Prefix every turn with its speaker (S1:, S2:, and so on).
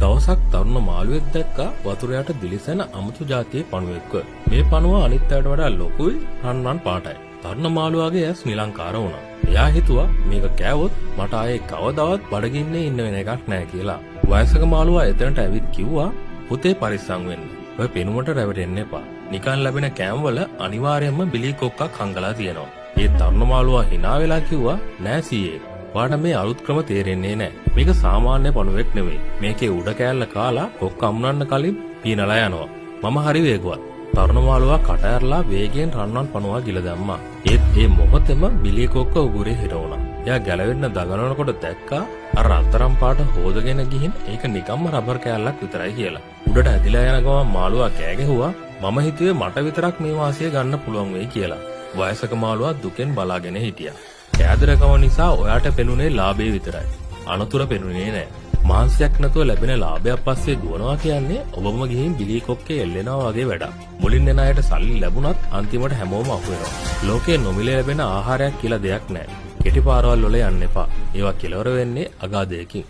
S1: දවසක් තරුණ මාළුවෙක් දැක්කා වතුර යට දිලිසෙන අමුතු જાතියේ පණුවෙක්ව. මේ පණුව අනිත් අයට වඩා ලොකුයි, රන්වන් පාටයි. තරුණ මාළුවාගේ ඇස් නිලංකාර වුණා. එයා හිතුවා මේක කෑවොත් මට ආයේ කවදාවත් බඩගින්නේ ඉන්න වෙන එකක් නෑ කියලා. වයසක මාළුවා එතනට ඇවිත් කිව්වා පුතේ පරිස්සම් වෙන්න. ඔය පෙනුමට රැවටෙන්න එපා. නිකන් ලැබෙන කෑම වල අනිවාර්යයෙන්ම බිලී කොක්කක් හංගලා තියෙනවා. ඒ තරුණ මාළුවා hina වෙලා කිව්වා නෑ සීයේ. වාට මේ අලුත් ක්‍රම තේරෙන්නේ නෑ. මේක සාමාන්‍ය පණුවෙක් නෙවෙයි. මේකේ උඩ කෑල්ල කාලා කොක්ක අමුණන්න කලින් පීනලා යනවා. මම හරි වේගවත්. තරුණ මාළුවා කට ඇරලා වේගයෙන් රන්වන් පණුවා ගිල දැම්මා. ඒත් ඒ මොහොතේම බිලී කොක්ක උගුරේ හිර වුණා. එයා ගැලවෙන්න දඟලනකොට දැක්කා අර රත්තරන් පාට හොදගෙන ගිහින් ඒක නිකම්ම රබර් කෑල්ලක් විතරයි කියලා. උඩට ඇදිලා යන ගමන් මාළුවා කෑ ගැහුවා මම හිතුවේ මට විතරක් මේ වාසිය ගන්න පුළුවන් වෙයි කියලා. වයසක මාළුවා දුකෙන් බලාගෙන හිටියා. කෑදරකම නිසා ඔයාට පෙනුනේ ලාභේ විතරයි. අනතුර පෙනුනේ නෑ. මාංශයක් නැතුව ලැබෙන ලාභයක් පස්සේ දුවනවා කියන්නේ ඔබම ගිහින් බිලී කොක්කේ එල්ලෙනවා වගේ වැඩක්. මුලින් එන අයට සල්ලි ලැබුණත් අන්තිමට හැමෝම අහු වෙනවා. ලෝකේ නොමිලේ ලැබෙන ආහාරයක් කියලා දෙයක් නෑ. කෙටි පාරවල් වල යන්න එපා. ඒවා කෙලවර වෙන්නේ අගාධයකින්.